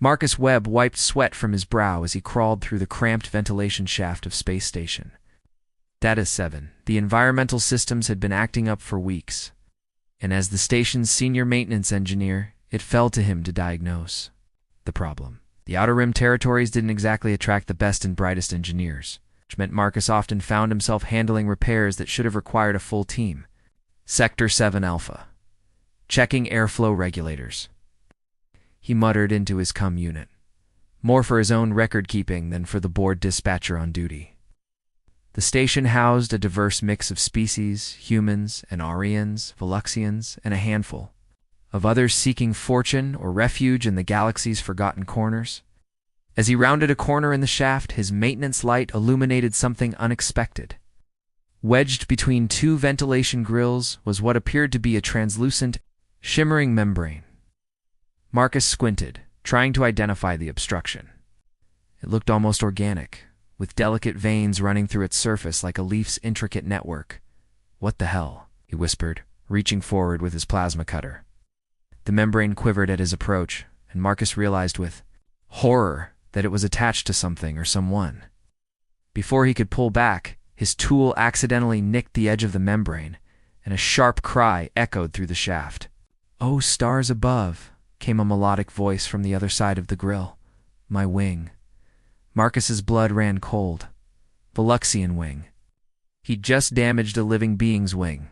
Marcus Webb wiped sweat from his brow as he crawled through the cramped ventilation shaft of Space Station. Data 7. The environmental systems had been acting up for weeks, and as the station's senior maintenance engineer, it fell to him to diagnose the problem. The Outer Rim territories didn't exactly attract the best and brightest engineers, which meant Marcus often found himself handling repairs that should have required a full team. Sector 7 Alpha. Checking airflow regulators. He muttered into his cum unit, more for his own record-keeping than for the bored dispatcher on duty. The station housed a diverse mix of species, humans, Anarians, Veluxians, and a handful of others seeking fortune or refuge in the galaxy's forgotten corners. As he rounded a corner in the shaft, his maintenance light illuminated something unexpected. Wedged between two ventilation grills was what appeared to be a translucent, shimmering membrane. Marcus squinted, trying to identify the obstruction. It looked almost organic, with delicate veins running through its surface like a leaf's intricate network. "What the hell?" he whispered, reaching forward with his plasma cutter. The membrane quivered at his approach, and Marcus realized with horror that it was attached to something or someone. Before he could pull back, his tool accidentally nicked the edge of the membrane, and a sharp cry echoed through the shaft. "Oh, stars above," came a melodic voice from the other side of the grill. "My wing." Marcus's blood ran cold. Veluxian wing. He'd just damaged a living being's wing.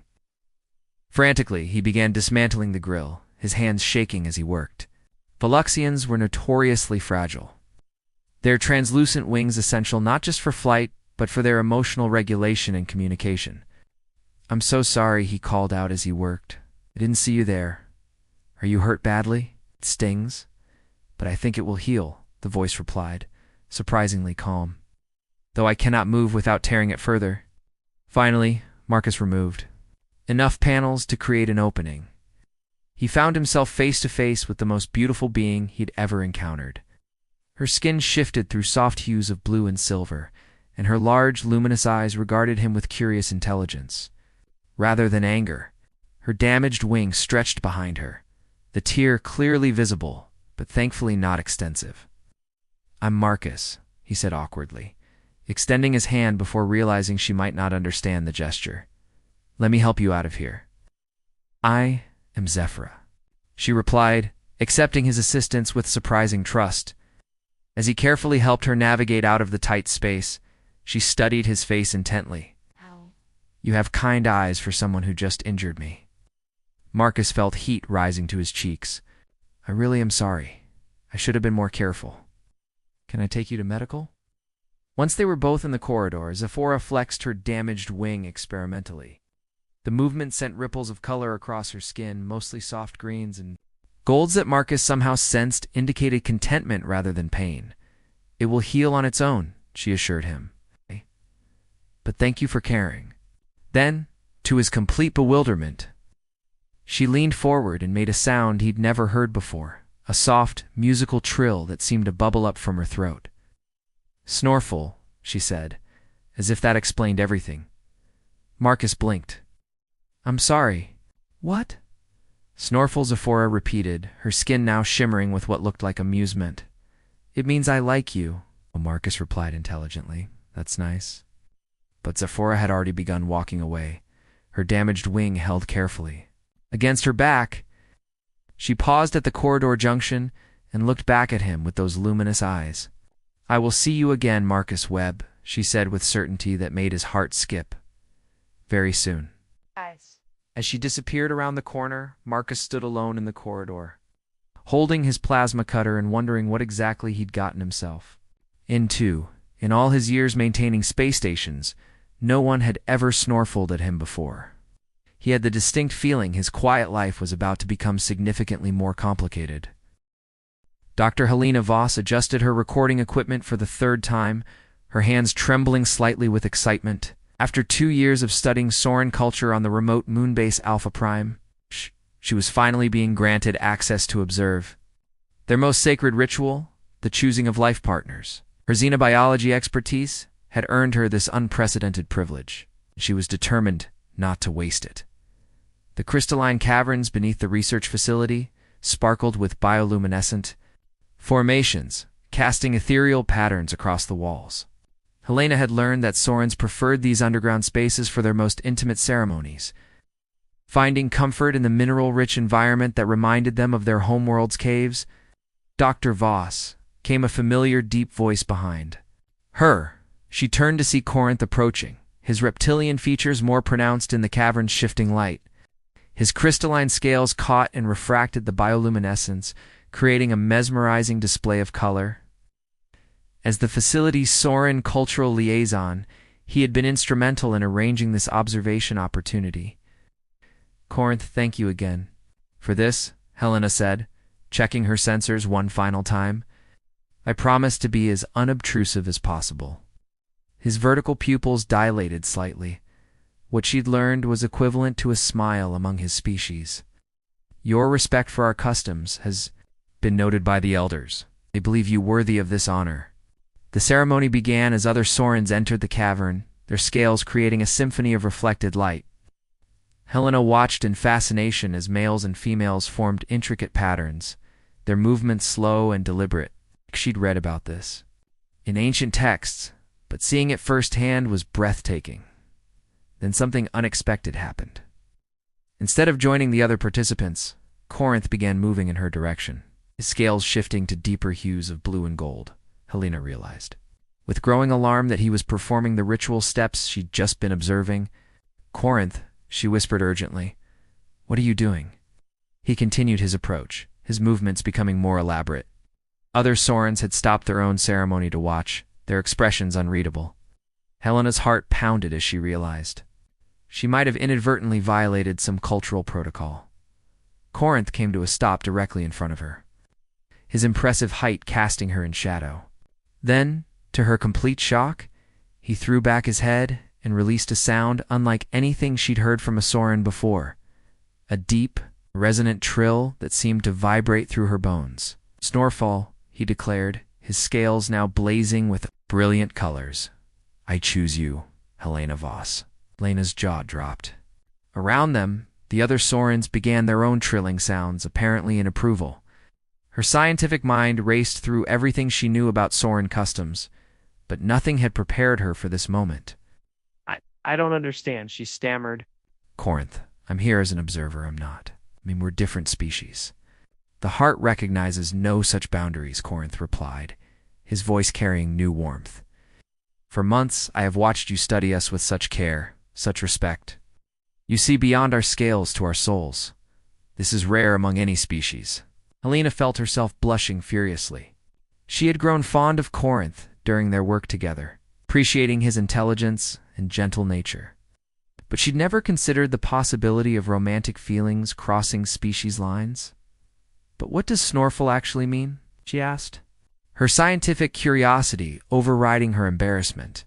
Frantically, he began dismantling the grill, his hands shaking as he worked. Veluxians were notoriously fragile. Their translucent wings essential not just for flight, but for their emotional regulation and communication. "I'm so sorry," he called out as he worked. "I didn't see you there. Are you hurt badly? It stings. But I think it will heal," the voice replied, surprisingly calm. "Though I cannot move without tearing it further." Finally, Marcus removed enough panels to create an opening. He found himself face to face with the most beautiful being he'd ever encountered. Her skin shifted through soft hues of blue and silver, and her large, luminous eyes regarded him with curious intelligence. Rather than anger, her damaged wing stretched behind her, the tear clearly visible, but thankfully not extensive. "I'm Marcus," he said awkwardly, extending his hand before realizing she might not understand the gesture. "Let me help you out of here." "I am Zephyra," she replied, accepting his assistance with surprising trust. As he carefully helped her navigate out of the tight space, she studied his face intently. "How?" "You have kind eyes for someone who just injured me." Marcus felt heat rising to his cheeks. "I really am sorry. I should have been more careful. Can I take you to medical?" Once they were both in the corridor, Zephyra flexed her damaged wing experimentally. The movement sent ripples of color across her skin, mostly soft greens and golds that Marcus somehow sensed indicated contentment rather than pain. "It will heal on its own," she assured him. "But thank you for caring." Then, to his complete bewilderment, she leaned forward and made a sound he'd never heard before, a soft, musical trill that seemed to bubble up from her throat. "Snorfle," she said, as if that explained everything. Marcus blinked. "I'm sorry." "What?" Snorfle, Zephyra repeated, her skin now shimmering with what looked like amusement. "It means I like you," Marcus replied intelligently. "That's nice." But Zephyra had already begun walking away, her damaged wing held carefully. Against her back, she paused at the corridor junction and looked back at him with those luminous eyes. "I will see you again, Marcus Webb," she said with certainty that made his heart skip. "Very soon." "Guys." As she disappeared around the corner, Marcus stood alone in the corridor, holding his plasma cutter and wondering what exactly he'd gotten himself into. In all his years maintaining space stations, no one had ever snorfled at him before. He had the distinct feeling his quiet life was about to become significantly more complicated. Dr. Helena Voss adjusted her recording equipment for the third time, her hands trembling slightly with excitement. After 2 years of studying Soren culture on the remote moonbase Alpha Prime, she was finally being granted access to observe their most sacred ritual, the choosing of life partners. Her xenobiology expertise had earned her this unprecedented privilege. She was determined not to waste it. The crystalline caverns beneath the research facility sparkled with bioluminescent, formations, casting ethereal patterns across the walls. Helena had learned that Sorens preferred these underground spaces for their most intimate ceremonies, finding comfort in the mineral-rich environment that reminded them of their homeworld's caves. Dr. Voss, came a familiar deep voice behind her. She turned to see Corinth approaching, his reptilian features more pronounced in the cavern's shifting light. His crystalline scales caught and refracted the bioluminescence, creating a mesmerizing display of color. As the facility's Soren cultural liaison, he had been instrumental in arranging this observation opportunity. "Corinth, thank you again for this," Helena said, checking her sensors one final time. "I promise to be as unobtrusive as possible." His vertical pupils dilated slightly. What she'd learned was equivalent to a smile among his species. "Your respect for our customs has been noted by the elders. They believe you worthy of this honor." The ceremony began as other Sorens entered the cavern, their scales creating a symphony of reflected light. Helena watched in fascination as males and females formed intricate patterns, their movements slow and deliberate. She'd read about this in ancient texts, but seeing it firsthand was breathtaking. Then something unexpected happened. Instead of joining the other participants, Corinth began moving in her direction, his scales shifting to deeper hues of blue and gold, Helena realized. With growing alarm that he was performing the ritual steps she'd just been observing. "Corinth," she whispered urgently, "what are you doing?" He continued his approach, his movements becoming more elaborate. Other Sorens had stopped their own ceremony to watch, their expressions unreadable. Helena's heart pounded as she realized she might have inadvertently violated some cultural protocol. Corinth came to a stop directly in front of her, his impressive height casting her in shadow. Then, to her complete shock, he threw back his head and released a sound unlike anything she'd heard from a Soren before, a deep, resonant trill that seemed to vibrate through her bones. "Snorfle," he declared, his scales now blazing with brilliant colors. "I choose you, Helena Voss." Lena's jaw dropped. Around them, the other Sorens began their own trilling sounds, apparently in approval. Her scientific mind raced through everything she knew about Soren customs, but nothing had prepared her for this moment. I don't understand," she stammered. "Corinth, I'm here as an observer, I'm not. We're different species." "The heart recognizes no such boundaries," Corinth replied, his voice carrying new warmth. "For months, I have watched you study us with such care, such respect. You see beyond our scales to our souls. This is rare among any species." Helena felt herself blushing furiously. She had grown fond of Corinth during their work together, appreciating his intelligence and gentle nature. But she'd never considered the possibility of romantic feelings crossing species lines. "But what does Snorfle actually mean?" she asked, her scientific curiosity overriding her embarrassment.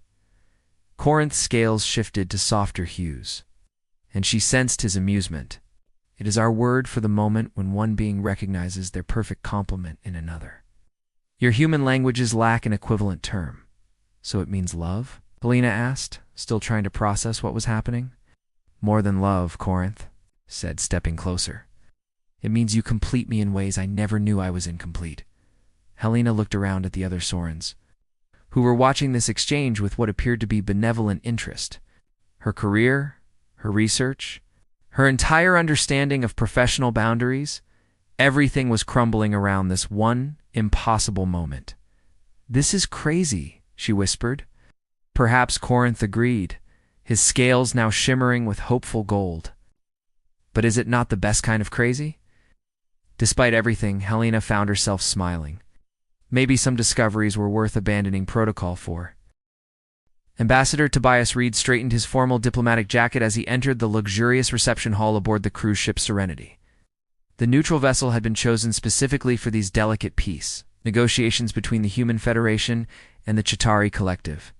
Corinth's scales shifted to softer hues, and she sensed his amusement. "It is our word for the moment when one being recognizes their perfect complement in another. Your human languages lack an equivalent term. So it means love?" Helena asked, still trying to process what was happening. "More than love," Corinth said, stepping closer. "It means you complete me in ways I never knew I was incomplete." Helena looked around at the other Sorens, who were watching this exchange with what appeared to be benevolent interest. Her career, her research, her entire understanding of professional boundaries, everything was crumbling around this one impossible moment. "This is crazy," she whispered. Perhaps Corinth agreed, his scales now shimmering with hopeful gold. But is it not the best kind of crazy? Despite everything, Helena found herself smiling. Maybe some discoveries were worth abandoning protocol for. Ambassador Tobias Reed straightened his formal diplomatic jacket as he entered the luxurious reception hall aboard the cruise ship Serenity. The neutral vessel had been chosen specifically for these delicate peace negotiations between the Human Federation and the Chitauri Collective.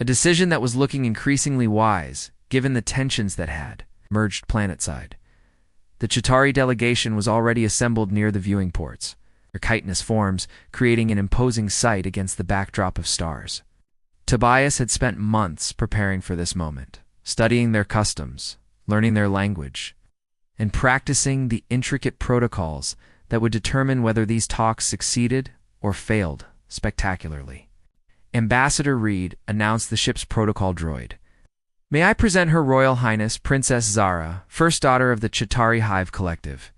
A decision that was looking increasingly wise, given the tensions that had emerged planetside. The Chitauri delegation was already assembled near the viewing ports, their chitinous forms creating an imposing sight against the backdrop of stars. Tobias had spent months preparing for this moment, studying their customs, learning their language, and practicing the intricate protocols that would determine whether these talks succeeded or failed spectacularly. Ambassador Reed announced the ship's protocol droid. May I present Her Royal Highness Princess Zara, first daughter of the Chitauri Hive Collective.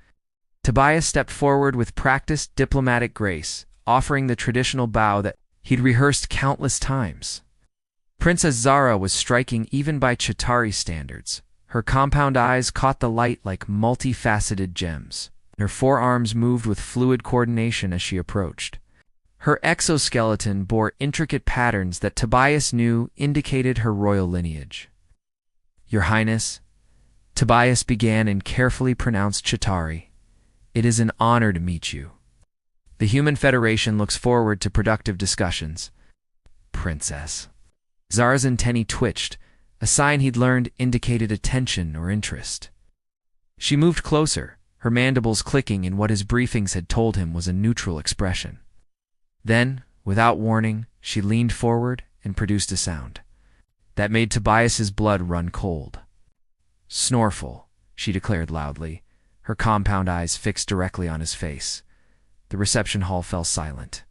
Tobias stepped forward with practiced diplomatic grace, offering the traditional bow that he'd rehearsed countless times. Princess Zara was striking even by Chitauri standards. Her compound eyes caught the light like multifaceted gems. Her forearms moved with fluid coordination as she approached. Her exoskeleton bore intricate patterns that Tobias knew indicated her royal lineage. Your Highness, Tobias began in carefully pronounced Chitauri. It is an honor to meet you. The Human Federation looks forward to productive discussions. Princess. Zara's antennae twitched, a sign he'd learned indicated attention or interest. She moved closer, her mandibles clicking in what his briefings had told him was a neutral expression. Then, without warning, she leaned forward and produced a sound that made Tobias's blood run cold. Snorfle, she declared loudly, her compound eyes fixed directly on his face. The reception hall fell silent.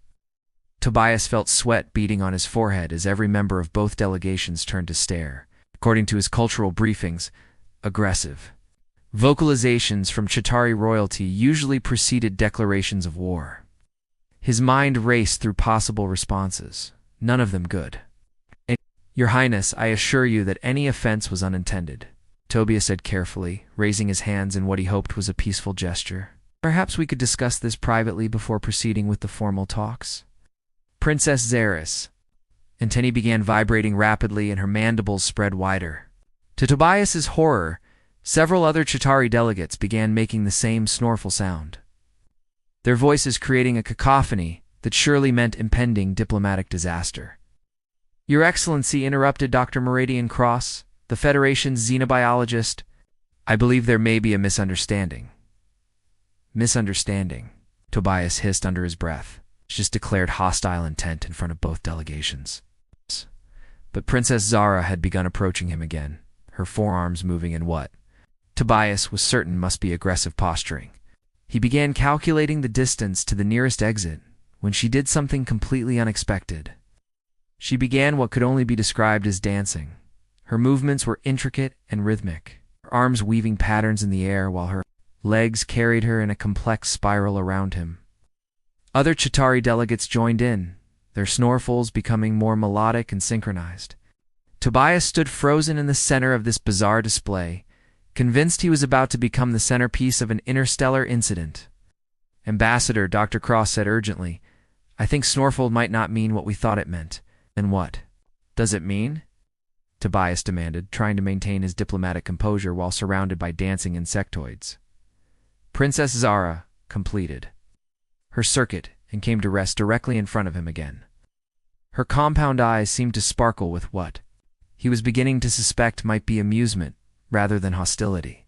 Tobias felt sweat beading on his forehead as every member of both delegations turned to stare. According to his cultural briefings, aggressive. Vocalizations from Chitauri royalty usually preceded declarations of war. His mind raced through possible responses, none of them good. Your Highness, I assure you that any offense was unintended, Tobias said carefully, raising his hands in what he hoped was a peaceful gesture. Perhaps we could discuss this privately before proceeding with the formal talks. Princess Zaris. Antennae began vibrating rapidly and her mandibles spread wider. To Tobias's horror, several other Chitauri delegates began making the same Snorfle sound, their voices creating a cacophony that surely meant impending diplomatic disaster. Your Excellency, interrupted Dr. Meridian Cross, the Federation's xenobiologist, I believe there may be a misunderstanding. Misunderstanding, Tobias hissed under his breath. Just declared hostile intent in front of both delegations. But Princess Zara had begun approaching him again, her forearms moving in what Tobias was certain must be aggressive posturing. He began calculating the distance to the nearest exit when she did something completely unexpected. She began what could only be described as dancing. Her movements were intricate and rhythmic, her arms weaving patterns in the air while her legs carried her in a complex spiral around him. Other Chitauri delegates joined in, their snorfles becoming more melodic and synchronized. Tobias stood frozen in the center of this bizarre display, convinced he was about to become the centerpiece of an interstellar incident. Ambassador, Dr. Cross said urgently, I think Snorfle might not mean what we thought it meant. Then what does it mean? Tobias demanded, trying to maintain his diplomatic composure while surrounded by dancing insectoids. Princess Zara completed her circuit and came to rest directly in front of him again. Her compound eyes seemed to sparkle with what he was beginning to suspect might be amusement rather than hostility.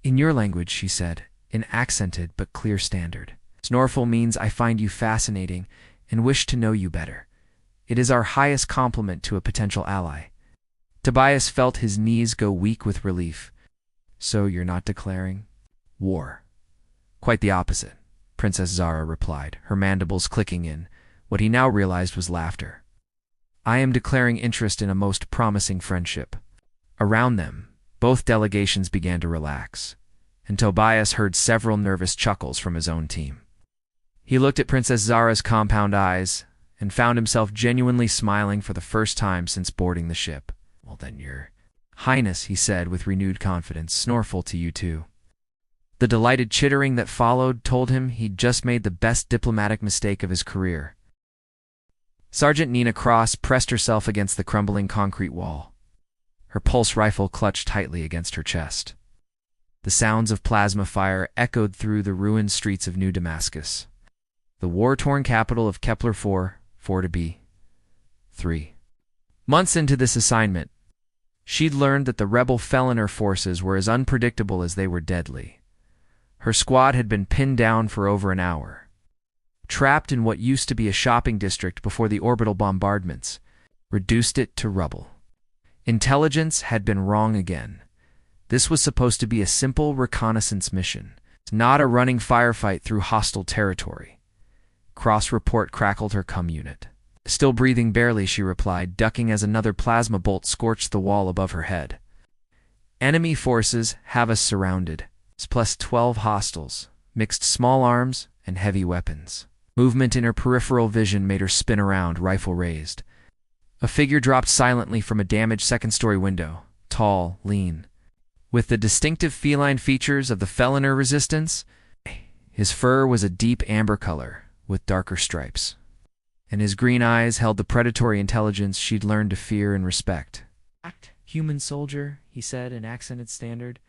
In your language, she said, in accented but clear standard. Snorfle means I find you fascinating and wish to know you better. It is our highest compliment to a potential ally. Tobias felt his knees go weak with relief. So you're not declaring war? Quite the opposite, Princess Zara replied, her mandibles clicking in what he now realized was laughter. I am declaring interest in a most promising friendship. Around them, both delegations began to relax, and Tobias heard several nervous chuckles from his own team. He looked at Princess Zara's compound eyes and found himself genuinely smiling for the first time since boarding the ship. Well then, Your Highness, he said with renewed confidence, Snorfle to you too. The delighted chittering that followed told him he'd just made the best diplomatic mistake of his career. Sergeant Nina Cross pressed herself against the crumbling concrete wall, her pulse rifle clutched tightly against her chest. The sounds of plasma fire echoed through the ruined streets of New Damascus, the war-torn capital of Kepler 4 to be 3. Months into this assignment, she'd learned that the rebel Feliner forces were as unpredictable as they were deadly. Her squad had been pinned down for over an hour, trapped in what used to be a shopping district before the orbital bombardments reduced it to rubble. Intelligence had been wrong again. This was supposed to be a simple reconnaissance mission, not a running firefight through hostile territory. Cross-report crackled her cum unit. Still breathing barely, she replied, ducking as another plasma bolt scorched the wall above her head. Enemy forces have us surrounded. Plus 12 hostiles, mixed small arms and heavy weapons. Movement in her peripheral vision made her spin around, rifle raised. A figure dropped silently from a damaged second-story window, tall, lean. With the distinctive feline features of the Feliner resistance, his fur was a deep amber color with darker stripes, and his green eyes held the predatory intelligence she'd learned to fear and respect. "Human soldier," he said in accented standard.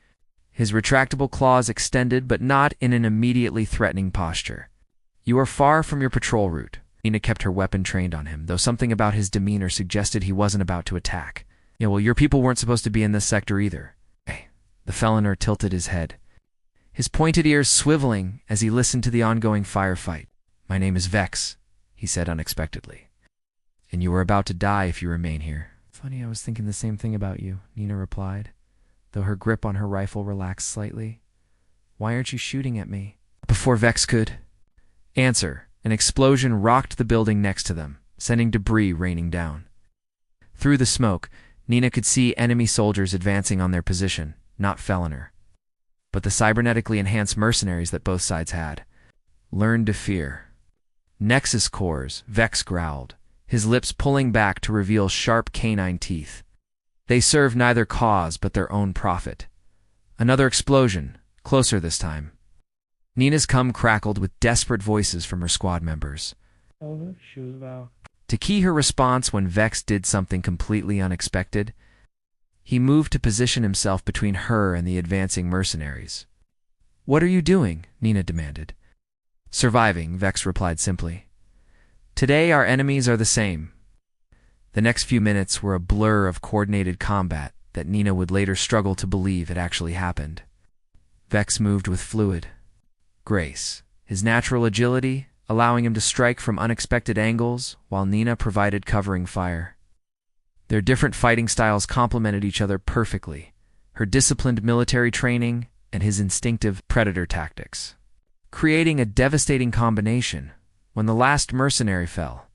His retractable claws extended, but not in an immediately threatening posture. "You are far from your patrol route." Nina kept her weapon trained on him, though something about his demeanor suggested he wasn't about to attack. "Yeah, well, your people weren't supposed to be in this sector either." Hey. The Feliner tilted his head, his pointed ears swiveling as he listened to the ongoing firefight. "My name is Vex," he said unexpectedly. "And you are about to die if you remain here." "Funny, I was thinking the same thing about you," Nina replied, though her grip on her rifle relaxed slightly. "Why aren't you shooting at me?" Before Vex could answer, an explosion rocked the building next to them, sending debris raining down. Through the smoke, Nina could see enemy soldiers advancing on their position, not Feliner, but the cybernetically enhanced mercenaries that both sides had. Learned to fear. "Nexus cores," Vex growled, his lips pulling back to reveal sharp canine teeth. "They serve neither cause but their own profit." Another explosion, closer this time. Nina's cum crackled with desperate voices from her squad members. To key her response when Vex did something completely unexpected, he moved to position himself between her and the advancing mercenaries. "What are you doing?" Nina demanded. "Surviving," Vex replied simply. "Today our enemies are the same." The next few minutes were a blur of coordinated combat that Nina would later struggle to believe had actually happened. Vex moved with fluid grace, his natural agility allowing him to strike from unexpected angles while Nina provided covering fire. Their different fighting styles complemented each other perfectly, her disciplined military training and his instinctive predator tactics, creating a devastating combination. When the last mercenary fell,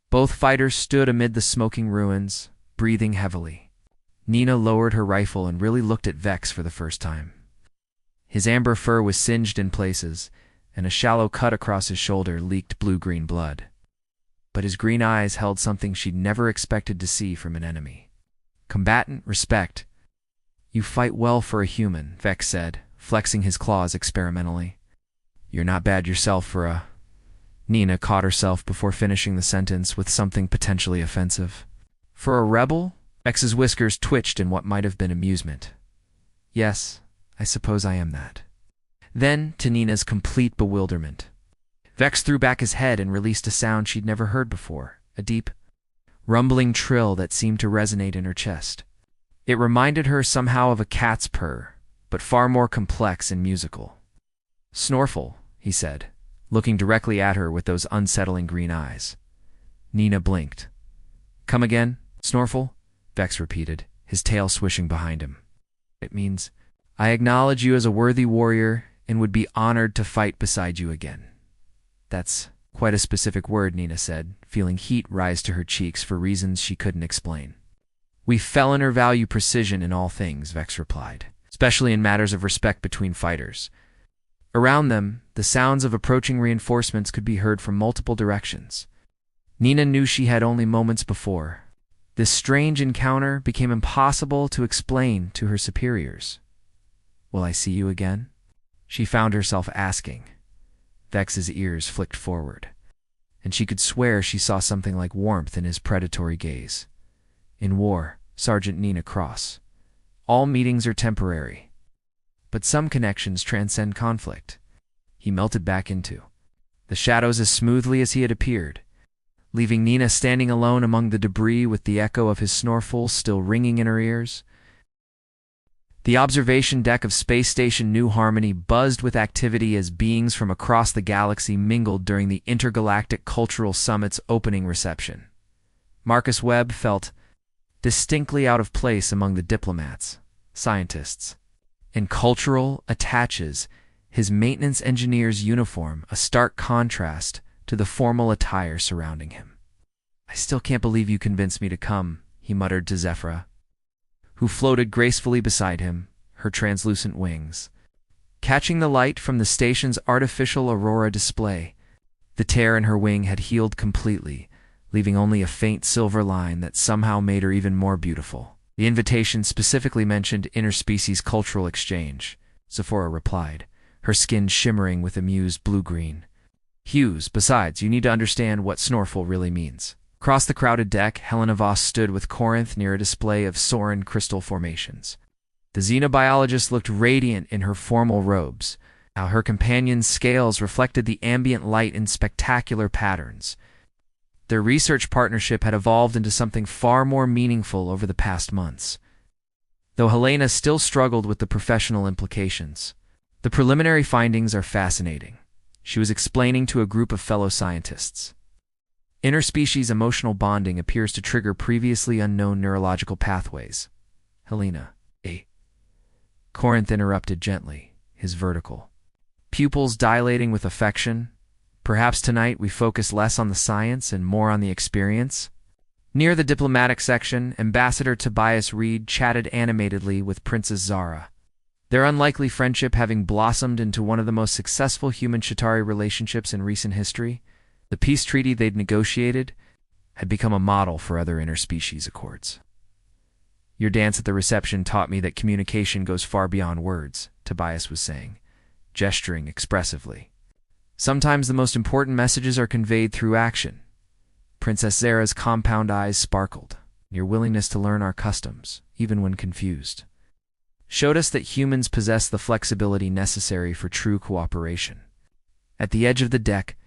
both fighters stood amid the smoking ruins, breathing heavily. Nina lowered her rifle and really looked at Vex for the first time. His amber fur was singed in places, and a shallow cut across his shoulder leaked blue-green blood. But his green eyes held something she'd never expected to see from an enemy. Combatant respect. "You fight well for a human," Vex said, flexing his claws experimentally. "You're not bad yourself for a..." Nina caught herself before finishing the sentence with something potentially offensive. "For a rebel?" Vex's whiskers twitched in what might have been amusement. "Yes, I suppose I am that." Then, to Nina's complete bewilderment, Vex threw back his head and released a sound she'd never heard before, a deep, rumbling trill that seemed to resonate in her chest. It reminded her somehow of a cat's purr, but far more complex and musical. "Snorfle," he said, looking directly at her with those unsettling green eyes. Nina blinked. "Come again, Snorfle?" Vex repeated, his tail swishing behind him. "It means, I acknowledge you as a worthy warrior and would be honored to fight beside you again." "That's quite a specific word," Nina said, feeling heat rise to her cheeks for reasons she couldn't explain. "We Feliner value precision in all things," Vex replied, especially in matters of respect between fighters. Around them, the sounds of approaching reinforcements could be heard from multiple directions. Nina knew she had only moments before. This strange encounter became impossible to explain to her superiors. "Will I see you again?" she found herself asking. Vex's ears flicked forward, and she could swear she saw something like warmth in his predatory gaze. In war, Sergeant Nina Cross, all meetings are temporary, but some connections transcend conflict. He melted back into the shadows as smoothly as he had appeared, leaving Nina standing alone among the debris with the echo of his Snorfle still ringing in her ears. The observation deck of Space Station New Harmony buzzed with activity as beings from across the galaxy mingled during the Intergalactic Cultural Summit's opening reception. Marcus Webb felt distinctly out of place among the diplomats, scientists, and cultural attaches, his maintenance engineer's uniform a stark contrast to the formal attire surrounding him. "I still can't believe you convinced me to come," he muttered to Zephyra, who floated gracefully beside him, her translucent wings catching the light from the station's artificial aurora display. The tear in her wing had healed completely, leaving only a faint silver line that somehow made her even more beautiful. The invitation specifically mentioned interspecies cultural exchange, Zephyra replied, her skin shimmering with amused blue-green hues. "Besides, you need to understand what Snorfle really means." Across the crowded deck, Helena Voss stood with Corinth near a display of Soren crystal formations. The xenobiologist looked radiant in her formal robes, while her companion's scales reflected the ambient light in spectacular patterns. Their research partnership had evolved into something far more meaningful over the past months, though Helena still struggled with the professional implications. "The preliminary findings are fascinating," she was explaining to a group of fellow scientists. "Interspecies emotional bonding appears to trigger previously unknown neurological pathways." "Helena, Corinth interrupted gently, his vertical pupils dilating with affection. "Perhaps tonight we focus less on the science and more on the experience." Near the diplomatic section, Ambassador Tobias Reed chatted animatedly with Princess Zara, their unlikely friendship having blossomed into one of the most successful human-Chitauri relationships in recent history. The peace treaty they'd negotiated had become a model for other interspecies accords. "Your dance at the reception taught me that communication goes far beyond words," Tobias was saying, gesturing expressively. "Sometimes the most important messages are conveyed through action." Princess Zara's compound eyes sparkled. "Your willingness to learn our customs, even when confused, showed us that humans possess the flexibility necessary for true cooperation." At the edge of the deck,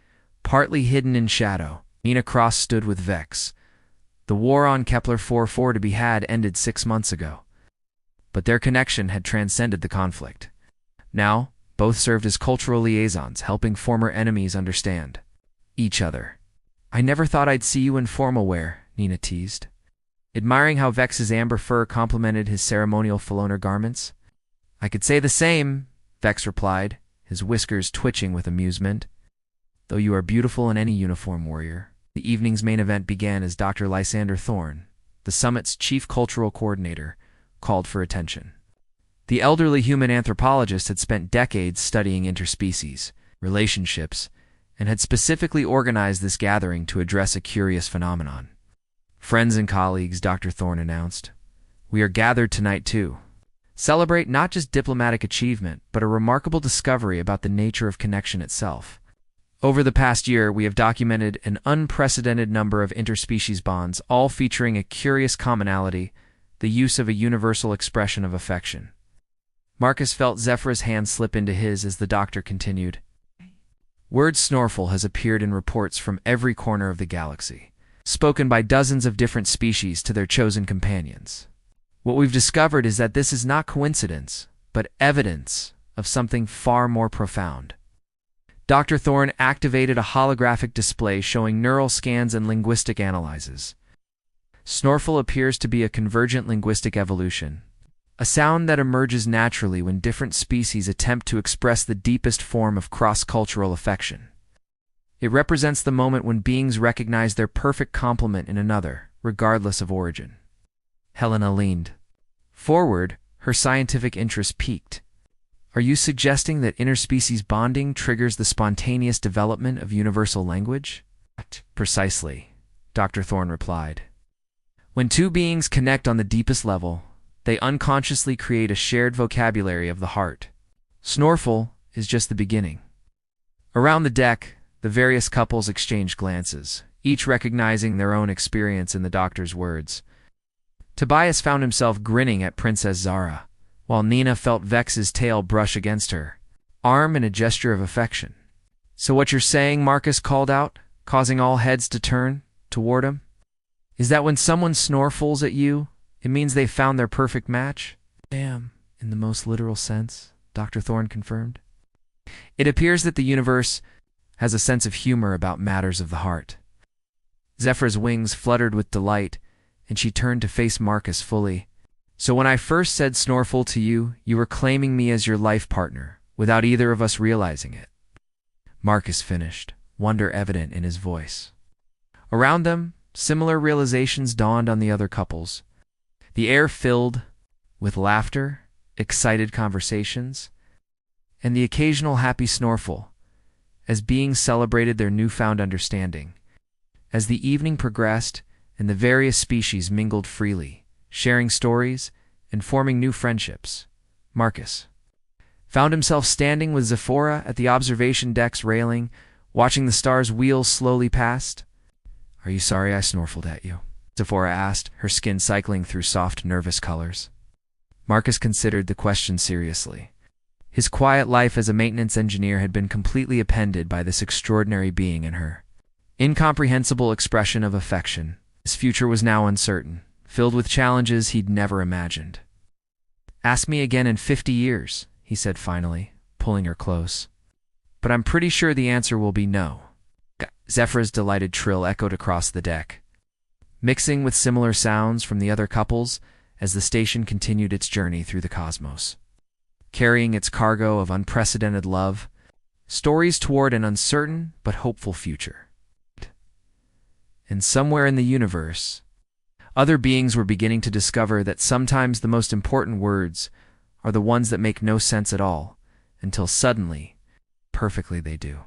partly hidden in shadow, Nina Cross stood with Vex. The war on Kepler 4-4 to be had ended 6 months ago, but their connection had transcended the conflict. Now, both served as cultural liaisons, helping former enemies understand each other. "I never thought I'd see you in formal wear," Nina teased, admiring how Vex's amber fur complemented his ceremonial Feloner garments. "I could say the same," Vex replied, his whiskers twitching with amusement. "Though you are beautiful in any uniform, warrior." The evening's main event began as Dr. Lysander Thorne, the summit's chief cultural coordinator, called for attention. The elderly human anthropologist had spent decades studying interspecies relationships and had specifically organized this gathering to address a curious phenomenon. "Friends and colleagues," Dr. Thorne announced, "we are gathered tonight to celebrate not just diplomatic achievement, but a remarkable discovery about the nature of connection itself. Over the past year, we have documented an unprecedented number of interspecies bonds, all featuring a curious commonality: the use of a universal expression of affection." Marcus felt Zephyra's hand slip into his as the doctor continued. "Word Snorfle has appeared in reports from every corner of the galaxy, spoken by dozens of different species to their chosen companions. What we've discovered is that this is not coincidence, but evidence of something far more profound." Dr. Thorne activated a holographic display showing neural scans and linguistic analyses. "Snorfle appears to be a convergent linguistic evolution, a sound that emerges naturally when different species attempt to express the deepest form of cross-cultural affection. It represents the moment when beings recognize their perfect complement in another, regardless of origin." Helena leaned forward, her scientific interest piqued. "Are you suggesting that interspecies bonding triggers the spontaneous development of universal language?" "Precisely," Dr. Thorne replied. "When two beings connect on the deepest level, they unconsciously create a shared vocabulary of the heart. Snorfle is just the beginning." Around the deck, the various couples exchanged glances, each recognizing their own experience in the doctor's words. Tobias found himself grinning at Princess Zara, while Nina felt Vex's tail brush against her arm in a gesture of affection. "So what you're saying," Marcus called out, causing all heads to turn toward him, "is that when someone snorfles at you, it means they've found their perfect match?" "Damn, in the most literal sense," Dr. Thorne confirmed. "It appears that the universe has a sense of humor about matters of the heart." Zephyra's wings fluttered with delight, and she turned to face Marcus fully. "So when I first said Snorfle to you, you were claiming me as your life partner, without either of us realizing it." Marcus finished, wonder evident in his voice. Around them, similar realizations dawned on the other couples. The air filled with laughter, excited conversations, and the occasional happy snorfle, as beings celebrated their newfound understanding. As the evening progressed and the various species mingled freely, sharing stories and forming new friendships, Marcus found himself standing with Zephora at the observation deck's railing, watching the stars wheel slowly past. "Are you sorry I snorfled at you?" Zephora asked, her skin cycling through soft, nervous colors. Marcus considered the question seriously. His quiet life as a maintenance engineer had been completely upended by this extraordinary being in her incomprehensible expression of affection. His future was now uncertain, filled with challenges he'd never imagined. "Ask me again in 50 years, he said finally, pulling her close. "But I'm pretty sure the answer will be no." Zephyra's delighted trill echoed across the deck, mixing with similar sounds from the other couples as the station continued its journey through the cosmos, carrying its cargo of unprecedented love, stories toward an uncertain but hopeful future. And somewhere in the universe, other beings were beginning to discover that sometimes the most important words are the ones that make no sense at all, until suddenly, perfectly they do.